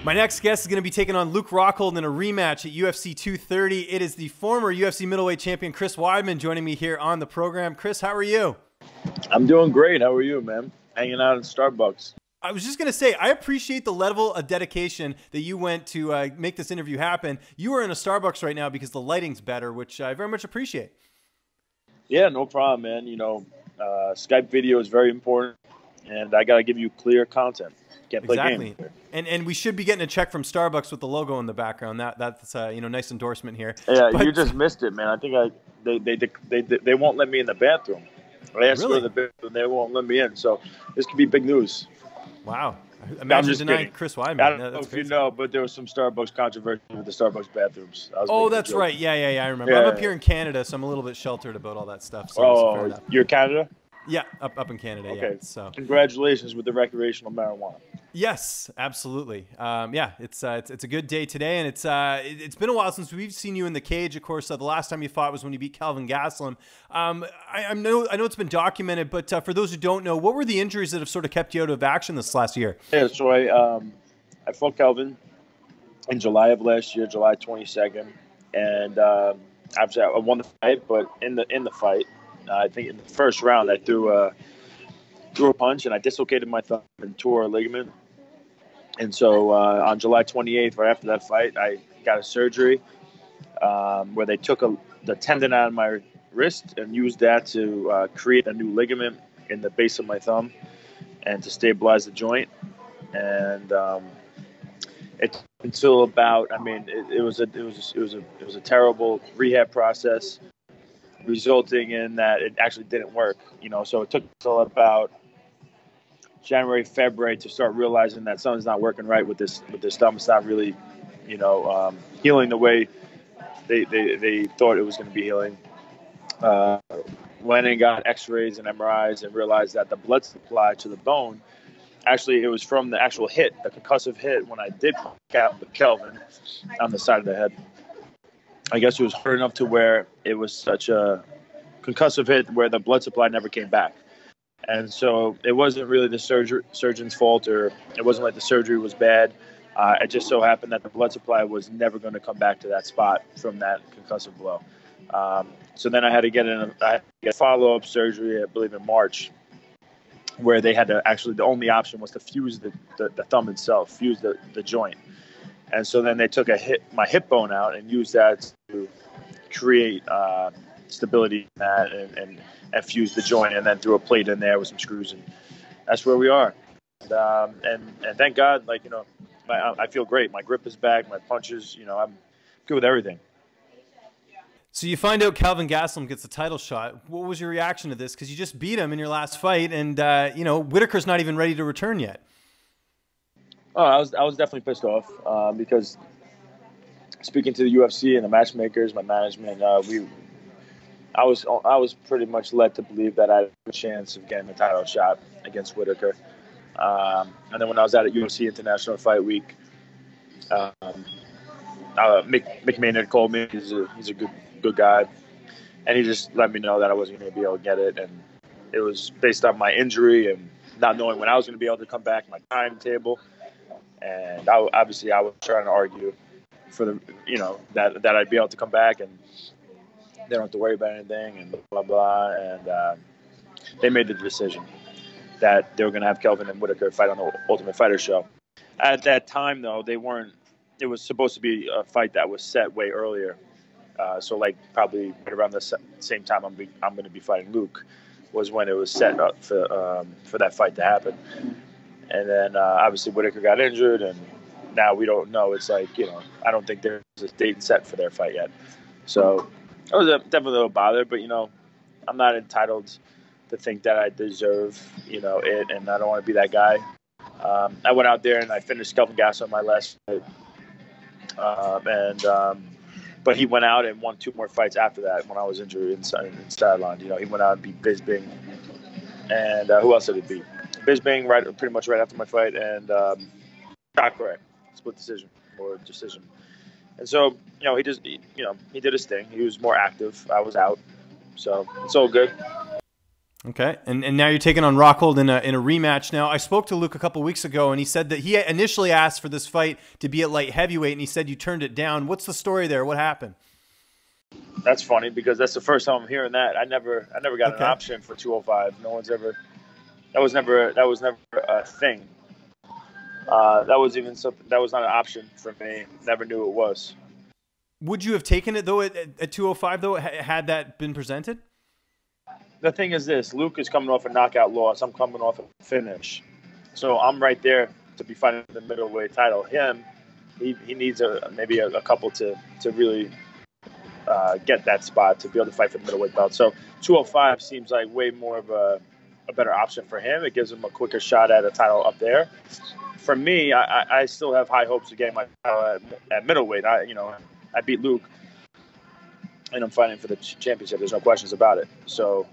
My next guest is going to be taking on Luke Rockhold in a rematch at UFC 230. It is the former UFC middleweight champion Chris Weidman joining me here on the program. Chris, how are you? I'm doing great. How are you, man? Hanging out in Starbucks. I was just going to say, I appreciate the level of dedication that you went to make this interview happen. You are in a Starbucks right now because the lighting's better, which I very much appreciate. Yeah, no problem, man. You know, Skype video is very important, and I got to give you clear content. Can't play games. And we should be getting a check from Starbucks with the logo in the background. That's nice endorsement here. Yeah, but you just missed it, man. I think they won't let me in the bathroom. I asked for the bathroom, they won't let me in. So this could be big news. Wow. Imagine denying kidding. Chris Weidman. I don't know if you know, but there was some Starbucks controversy with the Starbucks bathrooms. Oh, that's right. Yeah, I remember. Yeah, I'm up here in Canada, so I'm a little bit sheltered about all that stuff. So oh, you're Canada? Yeah, up in Canada. Okay. Yeah, so congratulations with the recreational marijuana. Yes, absolutely. Yeah, it's a good day today, and it's been a while since we've seen you in the cage. Of course, the last time you fought was when you beat Kelvin Gastelum. I know it's been documented, but for those who don't know, what were the injuries that have sort of kept you out of action this last year? Yeah, so I fought Kelvin in July of last year, July 22nd, and obviously I won the fight. But in the fight, I think in the first round I threw a punch and I dislocated my thumb and tore a ligament. And so on July 28th, right after that fight, I got a surgery where they took the tendon out of my wrist and used that to create a new ligament in the base of my thumb and to stabilize the joint. And until about, it was a terrible rehab process, resulting in that it actually didn't work. So it took until about January, February to start realizing that something's not working right with this thumb. It's not really, healing the way they thought it was going to be healing. Went and got X-rays and MRIs and realized that the blood supply to the bone, actually, it was from the actual hit, the concussive hit when I did Kelvin on the side of the head. I guess it was hurt enough to where it was such a concussive hit where the blood supply never came back. And so it wasn't really the surgeon's fault, or it wasn't like the surgery was bad. It just so happened that the blood supply was never going to come back to that spot from that concussive blow. So then I had to get follow-up surgery, I believe in March, where they had to the only option was to fuse the thumb itself, fuse the joint. And so then they took my hip bone out and used that to create stability in that and fuse the joint, and then threw a plate in there with some screws, and that's where we are. And thank God, I feel great. My grip is back, my punches, I'm good with everything. So you find out Kelvin Gastelum gets the title shot. What was your reaction to this? Because you just beat him in your last fight, and Whitaker's not even ready to return yet. Oh, I was definitely pissed off because speaking to the UFC and the matchmakers, my management, I was pretty much led to believe that I had a chance of getting the title shot against Whitaker. And then when I was at UFC International Fight Week, Mick Maynard called me. He's a good guy, and he just let me know that I wasn't going to be able to get it, and it was based on my injury and not knowing when I was going to be able to come back, my timetable. And I was trying to argue for that I'd be able to come back and they don't have to worry about anything and blah blah. And they made the decision that they were going to have Kelvin and Whitaker fight on the Ultimate Fighter show. At that time, though, they weren't. It was supposed to be a fight that was set way earlier. So probably right around the same time I'm going to be fighting Luke was when it was set up for that fight to happen. And then obviously Whitaker got injured, and now we don't know. It's I don't think there's a date set for their fight yet. So I was definitely a little bothered, but I'm not entitled to think that I deserve it, and I don't want to be that guy. I went out there and I finished Kelvin Gastelum my last fight, but he went out and won 2 more fights after that when I was injured in Stadland. He went out and beat Bisping, and who else did he beat? Bisping pretty much right after my fight, and Chakra, split decision. And so he did his thing. He was more active. I was out, so it's all good. Okay, and now you're taking on Rockhold in a rematch. Now, I spoke to Luke a couple weeks ago, and he said that he initially asked for this fight to be at light heavyweight, and he said you turned it down. What's the story there? What happened? That's funny because that's the first time I'm hearing that. I never got an option for 205. No one's ever. That was never a thing. That was even something that was not an option for me. Never knew it was. Would you have taken it though at 205 though had that been presented? The thing is this: Luke is coming off a knockout loss. I'm coming off a finish, so I'm right there to be fighting the middleweight title. Him, he needs maybe a couple to really get that spot to be able to fight for the middleweight belt. So 205 seems like way more of a better option for him. It gives him a quicker shot at a title up there. For me, I still have high hopes of getting my title at middleweight. I beat Luke, and I'm fighting for the championship. There's no questions about it. So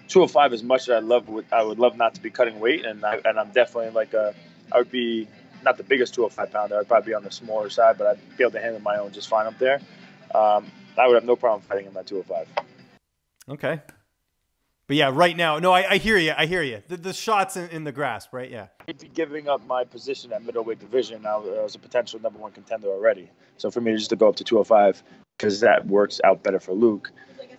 205, as much as I would love not to be cutting weight, and I'm definitely I would be not the biggest 205 pounder. I'd probably be on the smaller side, but I'd be able to handle my own just fine up there. I would have no problem fighting him at 205. Okay. But yeah, right now, no, I hear you. I hear you. The shot's in the grasp, right? Yeah. I'd be giving up my position at middleweight division now as a potential #1 contender already. So for me just to go up to 205, because that works out better for Luke,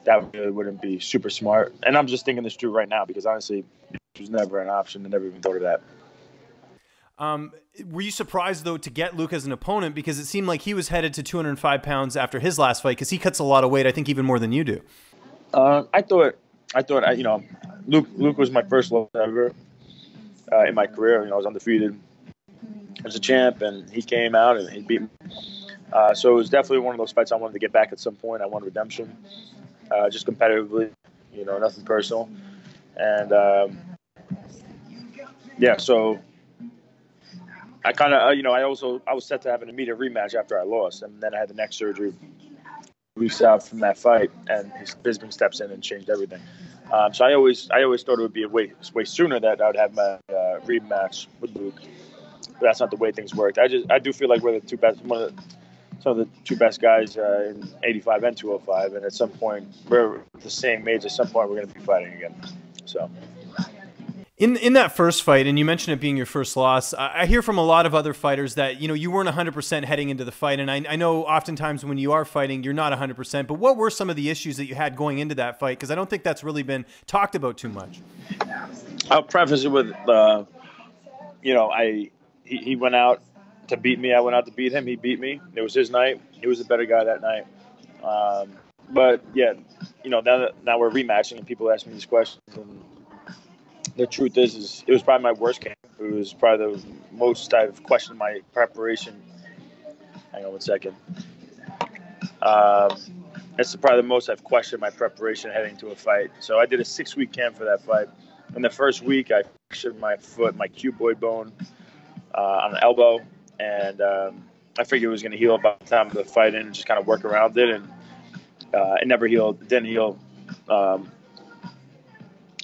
that really wouldn't be super smart. And I'm just thinking this through right now because honestly, it was never an option. I never even thought of that. Were you surprised, though, to get Luke as an opponent? Because it seemed like he was headed to 205 pounds after his last fight because he cuts a lot of weight, I think even more than you do. I thought, Luke was my first loss ever in my career. I was undefeated as a champ, and he came out and he beat me. So it was definitely one of those fights I wanted to get back at some point. I wanted redemption, just competitively, nothing personal. And, yeah, so I kind of, I was set to have an immediate rematch after I lost, and then I had the neck surgery weeks out from that fight, and Bisping steps in and changed everything. So I always thought it would be way sooner that I would have my rematch with Luke. But that's not the way things worked. I do feel like we're the two best, some of the two best guys in 85 and 205, and at some point we're the same age. At some point we're going to be fighting again. So. In that first fight, and you mentioned it being your first loss, I hear from a lot of other fighters that, you weren't 100% heading into the fight. And I know oftentimes when you are fighting, you're not 100%. But what were some of the issues that you had going into that fight? Because I don't think that's really been talked about too much. I'll preface it with, he went out to beat me. I went out to beat him. He beat me. It was his night. He was a better guy that night. But, yeah, now we're rematching, and people ask me these questions. And the truth is it was probably my worst camp. It was probably the most I've questioned my preparation. Hang on one second. It's probably the most I've questioned my preparation heading to a fight. So I did a 6-week camp for that fight. In the first week, I fractured my foot, my cuboid bone on the elbow. And I figured it was going to heal by the time of the fight and just kind of work around it. And it never healed. It didn't heal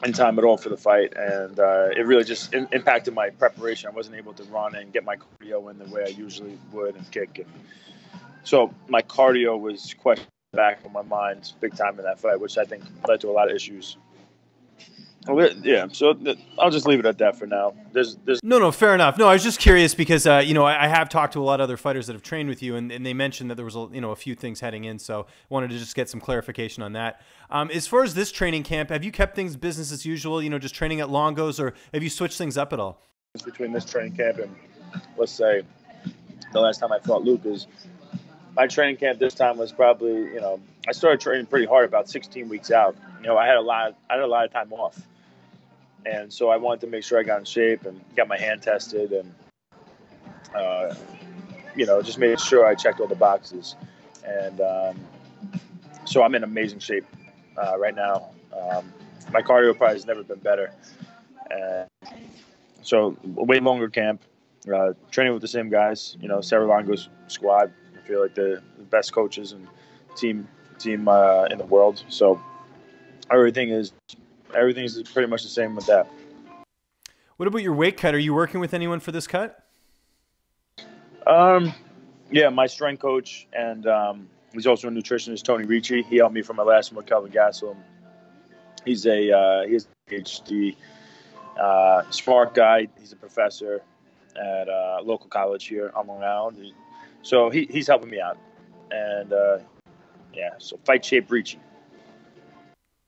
in time at all for the fight, and it really just impacted my preparation. I wasn't able to run and get my cardio in the way I usually would and kick. And so my cardio was questioned back in my mind big time in that fight, which I think led to a lot of issues. Yeah, so I'll just leave it at that for now. There's No, fair enough. No, I was just curious because I have talked to a lot of other fighters that have trained with you, and they mentioned that there was a few things heading in, so wanted to just get some clarification on that. As far as this training camp, have you kept things business as usual? Just training at Longos, or have you switched things up at all? Between this training camp and let's say the last time I fought Luke is my training camp this time was probably I started training pretty hard about 16 weeks out. I had a lot of time off. And so I wanted to make sure I got in shape and got my hand tested and, just made sure I checked all the boxes. And so I'm in amazing shape right now. My cardio probably has never been better. So a way longer camp, training with the same guys, Sarah Longo's squad. I feel like the best coaches and team in the world. So everything's pretty much the same with that. What about your weight cut? Are you working with anyone for this cut? Yeah, my strength coach, and he's also a nutritionist, Tony Ricci. He helped me from my last one with Kelvin Gastelum. He's PhD. Smart guy. He's a professor at a local college here on Long Island. So he's helping me out. And, so Fight Shape Reaching.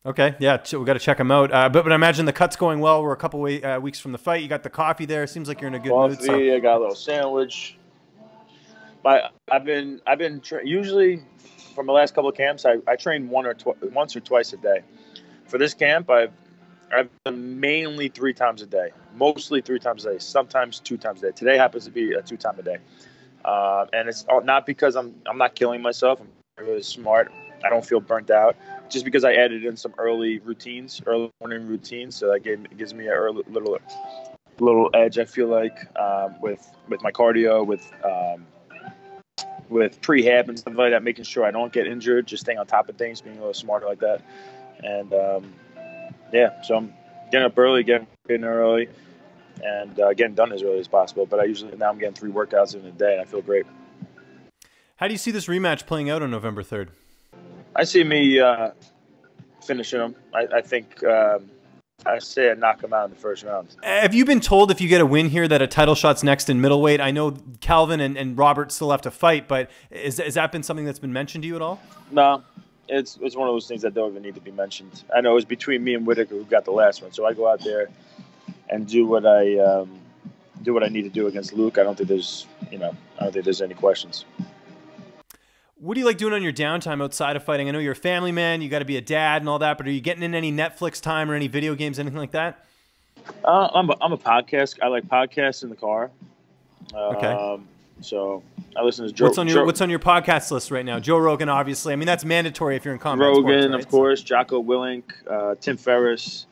Okay, yeah, we got to check him out. But I imagine the cut's going well. We're a couple weeks from the fight. You got the coffee there. Seems like you're in a good mood. So. I got a little sandwich. I've been usually from the last couple of camps. I train once or twice a day. For this camp, I've done mainly 3 times a day, mostly 3 times a day, sometimes 2 times a day. Today happens to be a 2 time a day, and it's not because I'm not killing myself. I'm really smart. I don't feel burnt out. Just because I added in some early morning routines, so that gives me a little edge. I feel like with my cardio, with prehab and stuff like that, making sure I don't get injured, just staying on top of things, being a little smarter like that. And so I'm getting up early, getting in early, and getting done as early as possible. But now I'm getting 3 workouts in a day, and I feel great. How do you see this rematch playing out on November 3rd? I see me finishing him. I think I say I knock him out in the first round. Have you been told if you get a win here that a title shot's next in middleweight? I know Calvin and Robert still have to fight, but has that been something that's been mentioned to you at all? No, it's one of those things that don't even need to be mentioned. I know it was between me and Whitaker who got the last one, so I go out there and do what I need to do against Luke. I don't think there's any questions. What do you like doing on your downtime outside of fighting? I know you're a family man, you got to be a dad and all that, but are you getting in any Netflix time or any video games, anything like that? I'm a podcast. I like podcasts in the car. Okay. So I listen to Joe. What's on your podcast list right now? Joe Rogan, obviously. I mean, that's mandatory if you're in combat Rogan, sports, right? Of course. Jocko Willink, Tim Ferriss.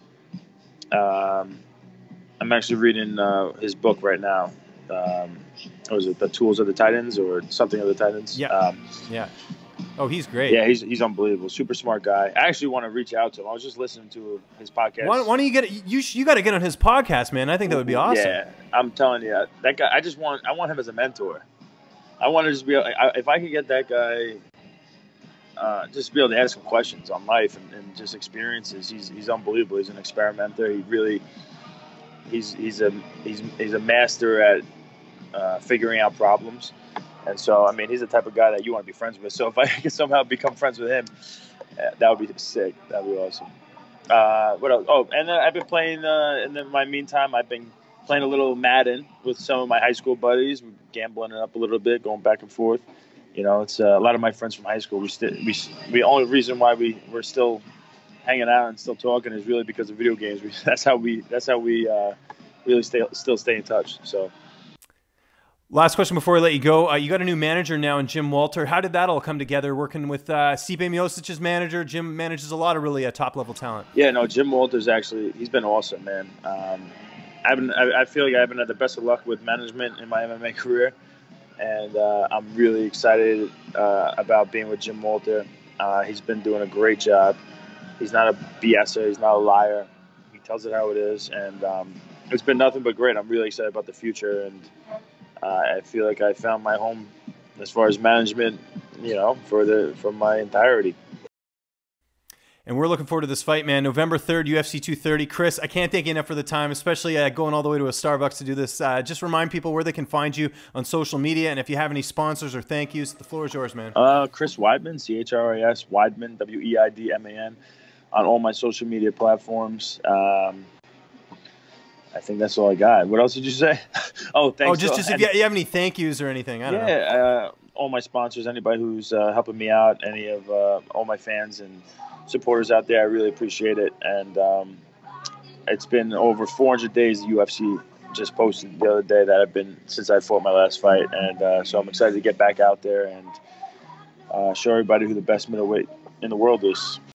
I'm actually reading his book right now. Was it The Tools of the Titans or something of the Titans? Yeah. Yeah. Oh, he's great. Yeah, he's unbelievable. Super smart guy. I actually want to reach out to him. I was just listening to his podcast. Why don't you got to get on his podcast, man. I think that would be awesome. Yeah, I'm telling you, that guy. I want him as a mentor. I want to just be if I could get that guy, just be able to ask him questions on life and just experiences. He's unbelievable. He's an experimenter. He's a master at figuring out problems. And so, I mean, he's the type of guy that you want to be friends with. So if I could somehow become friends with him, that would be sick. That would be awesome. What else? Oh, and then I've been playing, and in my meantime, I've been playing a little Madden with some of my high school buddies. We're gambling it up a little bit, going back and forth. You know, it's a lot of my friends from high school. The only reason why we're still hanging out and still talking is really because of video games. That's how we really still stay in touch. So. Last question before I let you go. You got a new manager now in Jim Walter. How did that all come together, working with Stipe Miosic's manager? Jim manages a lot of really top-level talent. Yeah, no, Jim Walter's he's been awesome, man. I feel like I've been at the best of luck with management in my MMA career, and I'm really excited about being with Jim Walter. He's been doing a great job. He's not a BSer. He's not a liar. He tells it how it is, and it's been nothing but great. I'm really excited about the future, and I feel like I found my home as far as management, for my entirety. And we're looking forward to this fight, man. November 3rd, UFC 230. Chris, I can't thank you enough for the time, especially going all the way to a Starbucks to do this. Just remind people where they can find you on social media, and if you have any sponsors or thank yous, the floor is yours, man. Chris Weidman, Chris, Weidman, Weidman, on all my social media platforms. I think that's all I got. What else did you say? Oh, thanks. Oh, just if you have any thank yous or anything. I don't know. Yeah, all my sponsors, anybody who's helping me out, any of all my fans and supporters out there, I really appreciate it. And it's been over 400 days the UFC just posted the other day that I've been since I fought my last fight. And so I'm excited to get back out there and show everybody who the best middleweight in the world is.